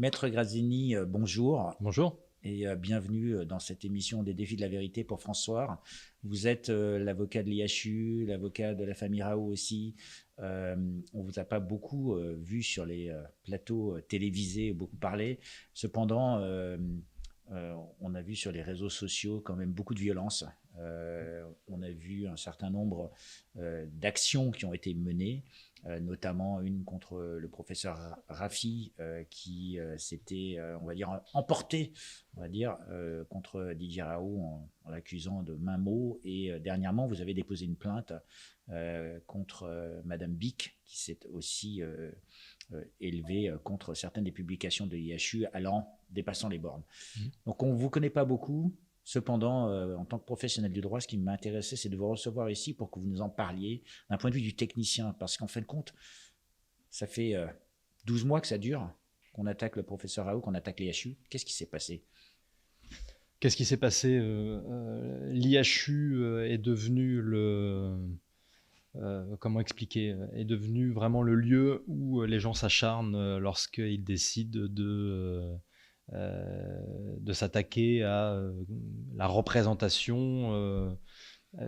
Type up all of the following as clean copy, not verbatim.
Maître Grazzini, bonjour Bonjour. et bienvenue dans cette émission des défis de la vérité pour François. Vous êtes l'avocat de l'IHU, l'avocat de la famille Raoult aussi. On ne vous a pas beaucoup vu sur les plateaux télévisés, beaucoup parlé. Cependant, on a vu sur les réseaux sociaux quand même beaucoup de violence. On a vu un certain nombre d'actions qui ont été menées, notamment une contre le professeur Raffi qui s'était, on va dire, emporté, on va dire, contre Didier Raoult en l'accusant de maints mots. Et dernièrement, vous avez déposé une plainte contre Madame Bic, qui s'est aussi élevée contre certaines des publications de l'IHU dépassant les bornes. Donc on ne vous connaît pas beaucoup. Cependant, en tant que professionnel du droit, ce qui m'intéressait, c'est de vous recevoir ici pour que vous nous en parliez d'un point de vue du technicien. Parce qu'en fin de compte, ça fait 12 mois que ça dure, qu'on attaque le professeur Raoult, qu'on attaque l'IHU. Qu'est-ce qui s'est passé ? Qu'est-ce qui s'est passé ? L'IHU est devenu comment expliquer ? Est devenu vraiment le lieu où les gens s'acharnent lorsqu'ils décident de s'attaquer à la représentation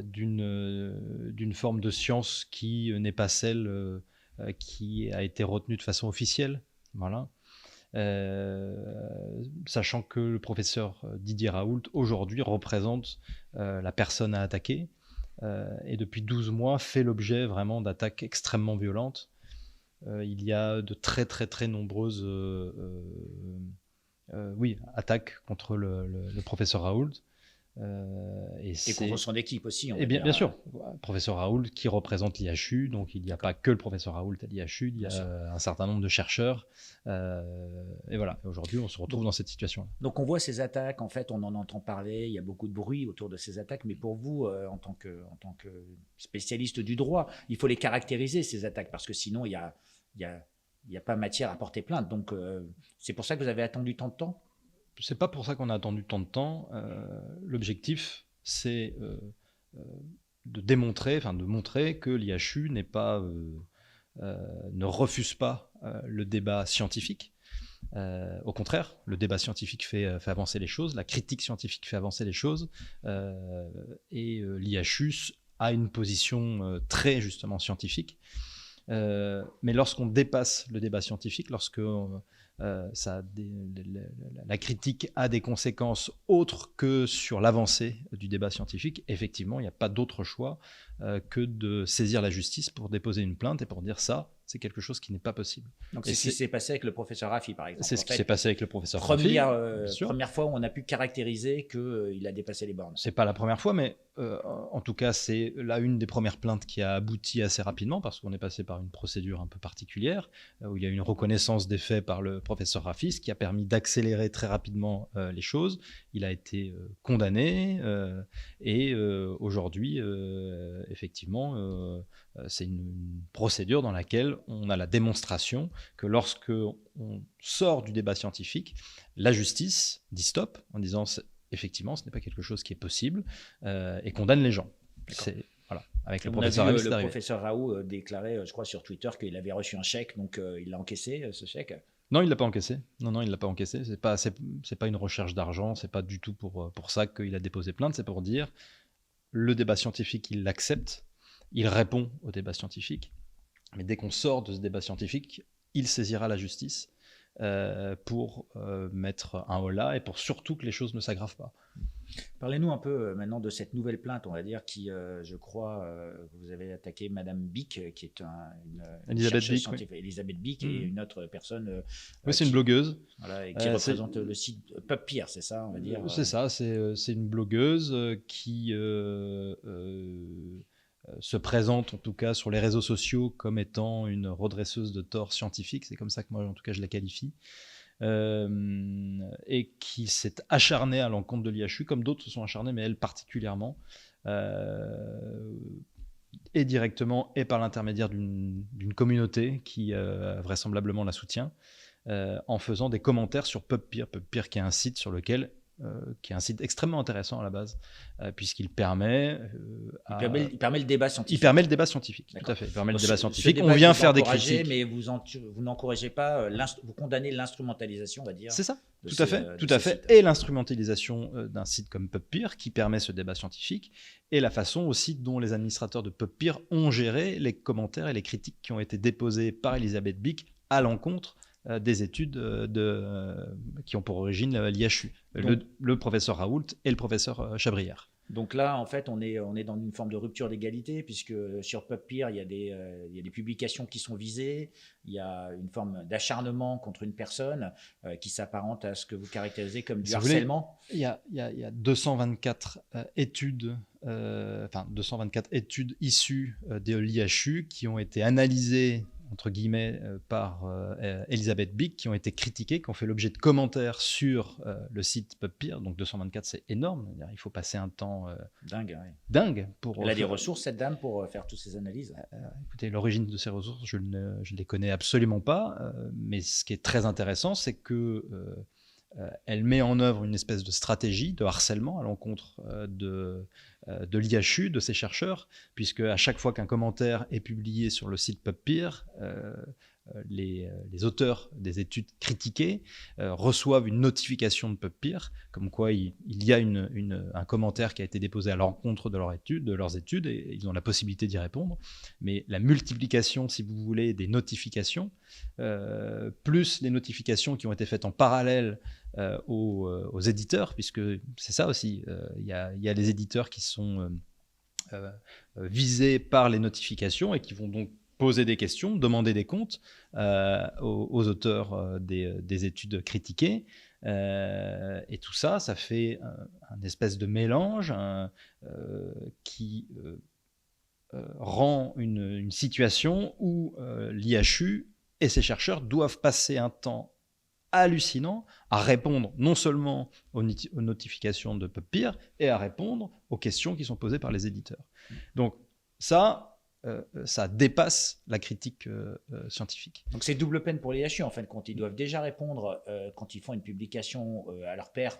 d'une forme de science qui n'est pas celle qui a été retenue de façon officielle. Voilà. Sachant que le professeur Didier Raoult aujourd'hui représente la personne à attaquer et depuis 12 mois fait l'objet vraiment d'attaques extrêmement violentes. Il y a de très très très nombreuses attaques contre le professeur Raoult. Et contre son équipe aussi. Et bien sûr, professeur Raoult qui représente l'IHU, donc il n'y a pas que le professeur Raoult à l'IHU, il y a un certain nombre de chercheurs. Et voilà, aujourd'hui on se retrouve dans cette situation. Donc on voit ces attaques, en fait on en entend parler, il y a beaucoup de bruit autour de ces attaques, mais pour vous, en tant que spécialiste du droit, il faut les caractériser ces attaques, parce que sinon il n'y a pas matière à porter plainte. Donc c'est pour ça que vous avez attendu tant de temps ? C'est pas pour ça qu'on a attendu tant de temps. L'objectif, c'est de montrer que l'IHU ne refuse pas le débat scientifique. Au contraire, le débat scientifique fait avancer les choses, la critique scientifique fait avancer les choses, et l'IHU a une position très justement scientifique. Mais lorsqu'on dépasse le débat scientifique, lorsque la critique a des conséquences autres que sur l'avancée du débat scientifique, effectivement, il n'y a pas d'autre choix que de saisir la justice pour déposer une plainte et pour dire ça, c'est quelque chose qui n'est pas possible. Donc c'est ce qui s'est passé avec le professeur Raffi, par exemple. C'est ce qui s'est passé avec le professeur Raffi. Première fois où on a pu caractériser qu'il a dépassé les bornes. C'est pas la première fois, mais en tout cas, c'est là une des premières plaintes qui a abouti assez rapidement parce qu'on est passé par une procédure un peu particulière où il y a eu une reconnaissance des faits par le professeur Raffi, ce qui a permis d'accélérer très rapidement les choses. Il a été condamné et aujourd'hui, effectivement, c'est une procédure dans laquelle on a la démonstration que lorsque on sort du débat scientifique, la justice dit stop en disant effectivement ce n'est pas quelque chose qui est possible et condamne les gens. C'est, voilà, avec le professeur Raoult, le professeur Raoult déclarait, je crois, sur Twitter qu'il avait reçu un chèque, donc il l'a encaissé, ce chèque. Non, il l'a pas encaissé. Non, il l'a pas encaissé. C'est pas une recherche d'argent. C'est pas du tout pour ça qu'il a déposé plainte. C'est pour dire le débat scientifique, il l'accepte. Il répond au débat scientifique. Mais dès qu'on sort de ce débat scientifique, il saisira la justice pour mettre un holà et pour surtout que les choses ne s'aggravent pas. Parlez-nous un peu maintenant de cette nouvelle plainte, on va dire, qui, je crois, vous avez attaqué Madame Bic, qui est Elisabeth Bic, et une autre personne. Oui, c'est une blogueuse. Voilà, et qui représente le site PubPeer, c'est ça, on va dire. C'est ça, c'est une blogueuse qui se présente en tout cas sur les réseaux sociaux comme étant une redresseuse de tort scientifique, c'est comme ça que moi en tout cas je la qualifie, et qui s'est acharnée à l'encontre de l'IHU comme d'autres se sont acharnés, mais elle particulièrement, et directement et par l'intermédiaire d'une communauté qui vraisemblablement la soutient, en faisant des commentaires sur PubPeer qui est un site sur lequel qui est un site extrêmement intéressant à la base, puisqu'il permet, il permet le débat scientifique. Il permet le débat scientifique, tout à fait. Il permet le débat scientifique. On vient faire des critiques. Mais vous n'encouragez pas, vous condamnez l'instrumentalisation, on va dire. C'est ça, tout à fait. Et l'instrumentalisation d'un site comme PubPeer qui permet ce débat scientifique, et la façon aussi dont les administrateurs de PubPeer ont géré les commentaires et les critiques qui ont été déposés par Elisabeth Bick à l'encontre des études qui ont pour origine l'IHU, le professeur Raoult et le professeur Chabrière. Donc là, en fait, on est dans une forme de rupture d'égalité, puisque sur PubPeer, il y a des publications qui sont visées, il y a une forme d'acharnement contre une personne qui s'apparente à ce que vous caractérisez comme du harcèlement. Il y a 224 études, 224 études issues de l'IHU qui ont été analysées entre guillemets par Elisabeth Bick, qui ont été critiquées, qui ont fait l'objet de commentaires sur le site PubPeer. Donc 224, c'est énorme. Il faut passer un temps dingue pour. Elle a des ressources, cette dame, pour faire toutes ces analyses. Écoutez, l'origine de ces ressources, je ne les connais absolument pas. Mais ce qui est très intéressant, c'est que elle met en œuvre une espèce de stratégie de harcèlement à l'encontre de l'IHU, de ses chercheurs, puisque à chaque fois qu'un commentaire est publié sur le site PubPeer, les auteurs des études critiquées reçoivent une notification de PubPeer, comme quoi il y a un commentaire qui a été déposé à l'encontre de leurs études, et ils ont la possibilité d'y répondre. Mais la multiplication, si vous voulez, des notifications, plus les notifications qui ont été faites en parallèle aux éditeurs, puisque c'est ça aussi, il y a les éditeurs qui sont visés par les notifications et qui vont donc poser des questions, demander des comptes aux auteurs des études critiquées. Et tout ça, ça fait un espèce de mélange qui rend une situation où l'IHU et ses chercheurs doivent passer un temps hallucinant à répondre non seulement aux notifications de PubPeer, et à répondre aux questions qui sont posées par les éditeurs. Donc ça dépasse la critique scientifique. Donc c'est double peine pour les IHU en fin de compte. Ils doivent déjà répondre quand ils font une publication à leur pairs.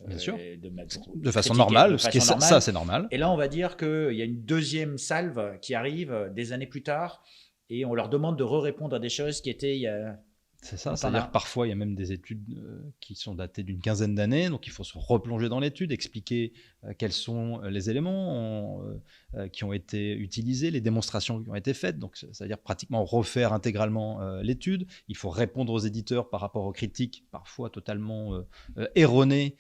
Bien sûr, de façon normale, ça c'est normal. Et là on va dire qu'il y a une deuxième salve qui arrive des années plus tard, et on leur demande de répondre à des choses qui étaient il y a... C'est ça, c'est-à-dire parfois il y a même des études qui sont datées d'une quinzaine d'années, donc il faut se replonger dans l'étude, expliquer quels sont les éléments qui ont été utilisés, les démonstrations qui ont été faites, donc c'est-à-dire pratiquement refaire intégralement l'étude. Il faut répondre aux éditeurs par rapport aux critiques, parfois totalement erronées,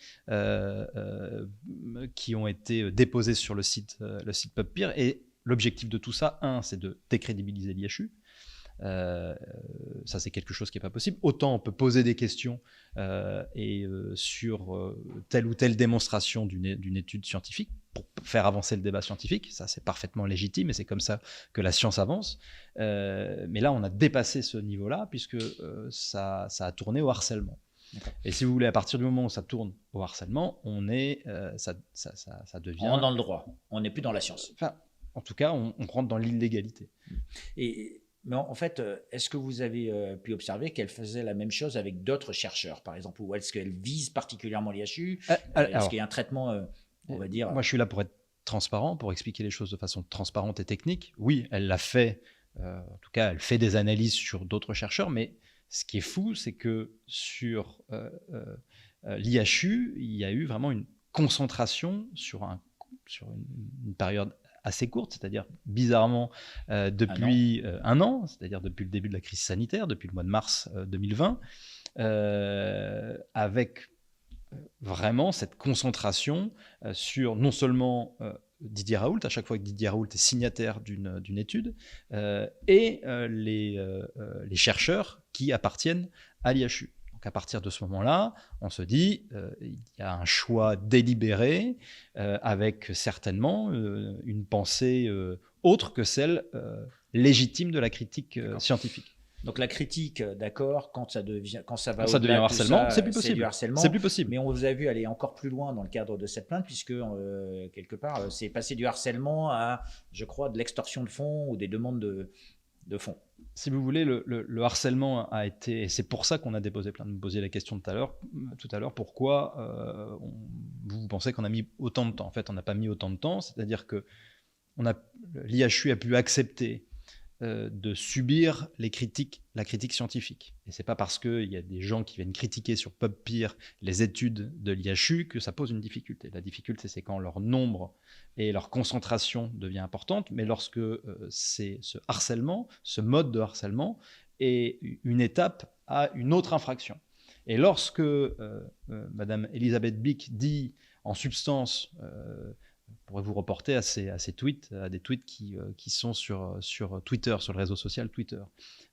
qui ont été déposées sur le site PubPeer. Et l'objectif de tout ça, c'est de décrédibiliser l'IHU. Ça c'est quelque chose qui n'est pas possible. Autant on peut poser des questions sur telle ou telle démonstration d'une étude scientifique pour faire avancer le débat scientifique, ça c'est parfaitement légitime et c'est comme ça que la science avance, mais là on a dépassé ce niveau-là puisque ça a tourné au harcèlement. Et si vous voulez, à partir du moment où ça tourne au harcèlement, ça devient... On rentre dans le droit, on n'est plus dans la science. Enfin, en tout cas, on rentre dans l'illégalité. Mais en fait, est-ce que vous avez pu observer qu'elle faisait la même chose avec d'autres chercheurs, par exemple, ou est-ce qu'elle vise particulièrement l'IHU? Est-ce qu'il y a un traitement, on va dire... Moi, je suis là pour être transparent, pour expliquer les choses de façon transparente et technique. Oui, elle l'a fait, en tout cas, elle fait des analyses sur d'autres chercheurs, mais ce qui est fou, c'est que sur l'IHU, il y a eu vraiment une concentration sur une période assez courte, c'est-à-dire bizarrement depuis un an, c'est-à-dire depuis le début de la crise sanitaire, depuis le mois de mars 2020, avec vraiment cette concentration sur non seulement Didier Raoult, à chaque fois que Didier Raoult est signataire d'une étude, et les chercheurs qui appartiennent à l'IHU. Donc à partir de ce moment-là, on se dit il y a un choix délibéré avec certainement une pensée autre que celle légitime de la critique scientifique. Donc la critique, d'accord, quand ça va ça devient harcèlement, c'est plus possible. Du harcèlement, c'est plus possible. Mais on vous a vu aller encore plus loin dans le cadre de cette plainte, puisque quelque part, c'est passé du harcèlement à, je crois, de l'extorsion de fonds ou des demandes de fond. Si vous voulez, le harcèlement a été, et c'est pour ça qu'on a déposé plainte. Vous me posiez la question tout à l'heure, pourquoi vous pensez qu'on a mis autant de temps? En fait, on n'a pas mis autant de temps, c'est-à-dire que l'IHU a pu accepter de subir la critique scientifique. Et c'est pas parce qu'il y a des gens qui viennent critiquer sur PubPeer les études de l'IHU que ça pose une difficulté. La difficulté, c'est quand leur nombre et leur concentration devient importante, mais lorsque c'est ce harcèlement, ce mode de harcèlement, est une étape à une autre infraction. Et lorsque Madame Elisabeth Bick dit en substance... Je pourrais vous reporter à des tweets qui sont sur Twitter, sur le réseau social Twitter.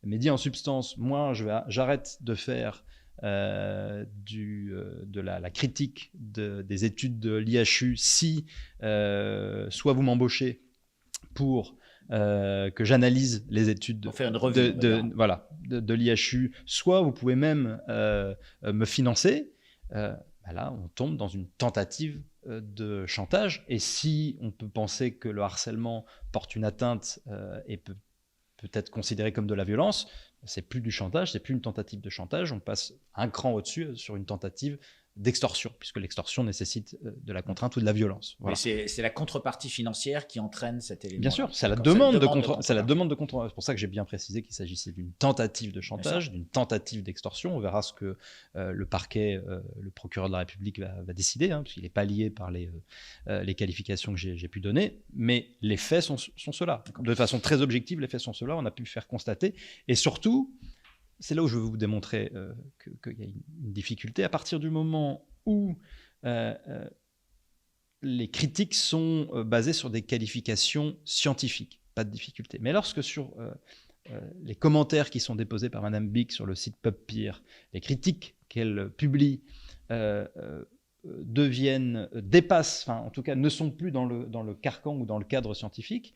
Mais dit en substance, moi, j'arrête de faire de la critique des études de l'IHU si soit vous m'embauchez pour que j'analyse les études de l'IHU, soit vous pouvez même me financer. Là, on tombe dans une tentative de chantage. Et si on peut penser que le harcèlement porte une atteinte et peut être considéré comme de la violence, c'est plus du chantage, c'est plus une tentative de chantage, on passe un cran au-dessus sur une tentative d'extorsion, puisque l'extorsion nécessite de la contrainte ou de la violence. Voilà. Mais c'est la contrepartie financière qui entraîne cet élément. Bien sûr, c'est la demande de contrepartie. C'est pour ça que j'ai bien précisé qu'il s'agissait d'une tentative de chantage, d'une tentative d'extorsion. On verra ce que le parquet, le procureur de la République va décider, puisqu'il n'est pas lié par les qualifications que j'ai pu donner. Mais les faits sont ceux-là. De façon très objective, les faits sont ceux-là. On a pu faire constater. Et surtout, c'est là où je veux vous démontrer qu'il y a une difficulté. À partir du moment où les critiques sont basées sur des qualifications scientifiques, pas de difficulté. Mais lorsque sur les commentaires qui sont déposés par Madame Bick sur le site PubPeer, les critiques qu'elle publie dépassent, en tout cas ne sont plus dans le carcan ou dans le cadre scientifique,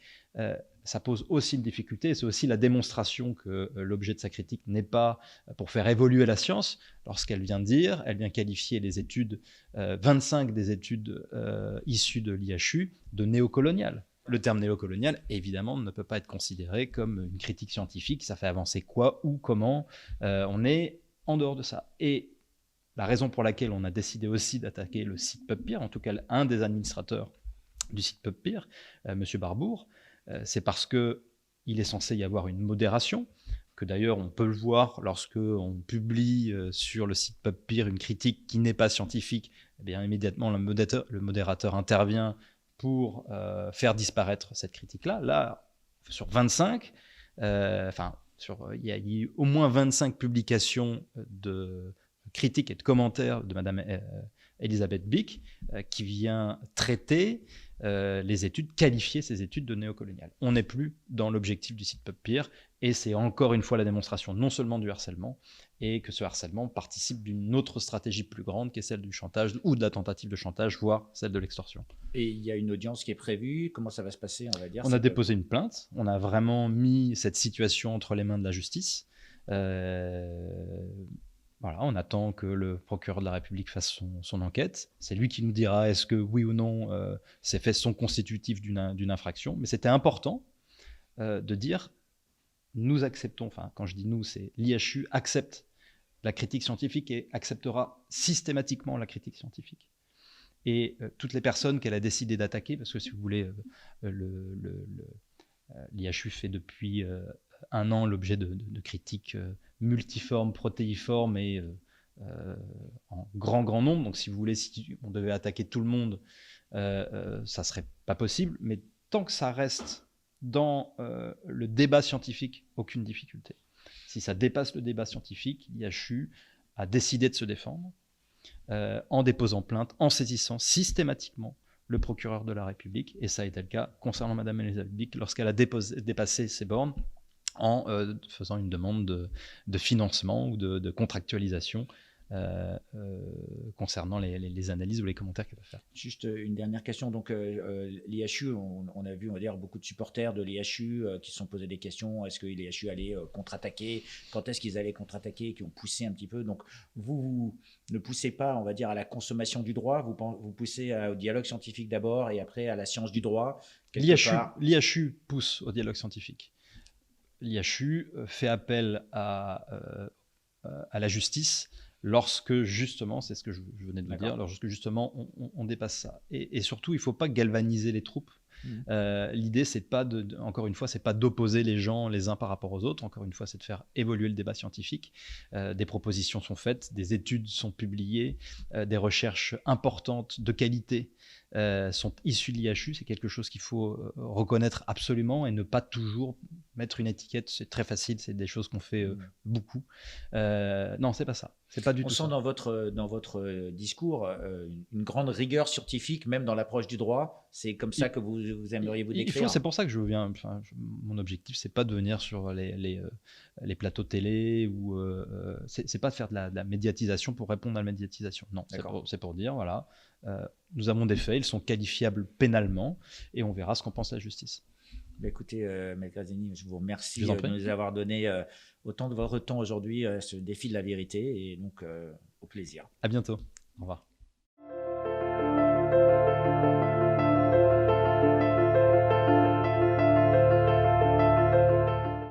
ça pose aussi une difficulté, et c'est aussi la démonstration que l'objet de sa critique n'est pas pour faire évoluer la science, lorsqu'elle vient qualifier les études, 25 des études issues de l'IHU, de néocoloniales. Le terme néocolonial, évidemment, ne peut pas être considéré comme une critique scientifique, ça fait avancer quoi, où, comment, on est en dehors de ça. Et la raison pour laquelle on a décidé aussi d'attaquer le site PubPeer, en tout cas un des administrateurs du site PubPeer, M. Barbour, c'est parce qu'il est censé y avoir une modération, que d'ailleurs on peut le voir lorsqu'on publie sur le site PubPeer une critique qui n'est pas scientifique, eh bien immédiatement le modérateur intervient pour faire disparaître cette critique-là. Là, sur 25, il y a eu au moins 25 publications de critiques et de commentaires de Madame Elisabeth Bick qui vient traiter les études, qualifier ces études de néocoloniales. On n'est plus dans l'objectif du site PubPeer, et c'est encore une fois la démonstration non seulement du harcèlement, et que ce harcèlement participe d'une autre stratégie plus grande qui est celle du chantage ou de la tentative de chantage, voire celle de l'extorsion. Et il y a une audience qui est prévue. Comment ça va se passer, on va dire? On a déposé une plainte. On a vraiment mis cette situation entre les mains de la justice. Voilà, on attend que le procureur de la République fasse son enquête. C'est lui qui nous dira est-ce que oui ou non ces faits sont constitutifs d'une infraction. Mais c'était important de dire nous acceptons, quand je dis nous, c'est l'IHU accepte la critique scientifique et acceptera systématiquement la critique scientifique. Et toutes les personnes qu'elle a décidé d'attaquer, parce que si vous voulez, l'IHU fait depuis un an l'objet de critiques multiformes, protéiformes et en grand nombre. Donc si vous voulez, si on devait attaquer tout le monde, ça serait pas possible. Mais tant que ça reste dans le débat scientifique, aucune difficulté. Si ça dépasse le débat scientifique, l'IHU a décidé de se défendre en déposant plainte, en saisissant systématiquement le procureur de la République, et ça a été le cas concernant Madame Elisabeth Bick lorsqu'elle a dépassé ses bornes en faisant une demande de financement ou de contractualisation concernant les analyses ou les commentaires qu'elle va faire. Juste une dernière question. Donc, l'IHU, on a vu, on va dire, beaucoup de supporters de l'IHU qui se sont posés des questions. Est-ce que l'IHU allait contre-attaquer? Quand est-ce qu'ils allaient contre-attaquer? Qui ont poussé un petit peu. Donc, vous ne poussez pas, on va dire, à la consommation du droit. Vous poussez au dialogue scientifique d'abord et après à la science du droit. L'IHU pousse au dialogue scientifique. l'IHU fait appel à la justice lorsque justement, c'est ce que je venais de vous dire, lorsque justement on dépasse ça. Et surtout, il ne faut pas galvaniser les troupes. L'idée, c'est pas encore une fois, c'est pas d'opposer les gens les uns par rapport aux autres. Encore une fois, c'est de faire évoluer le débat scientifique. Des propositions sont faites, des études sont publiées, des recherches importantes de qualité sont issues de l'IHU. C'est quelque chose qu'il faut reconnaître absolument et ne pas toujours mettre une étiquette. C'est très facile, c'est des choses qu'on fait beaucoup. Non, c'est pas ça. C'est pas du tout. On sent dans votre discours une grande rigueur scientifique, même dans l'approche du droit. C'est comme ça que vous aimeriez vous décrire. C'est pour ça que je viens. Mon objectif, c'est pas de venir sur les plateaux télé ou c'est pas de faire de la médiatisation pour répondre à la médiatisation. Non, c'est pour dire voilà, nous avons des faits, ils sont qualifiables pénalement et on verra ce qu'en pense la justice. Écoutez, Maître Graziani, je vous remercie de nous avoir donné autant de votre temps aujourd'hui, ce défi de la vérité, et donc au plaisir. À bientôt. Au revoir.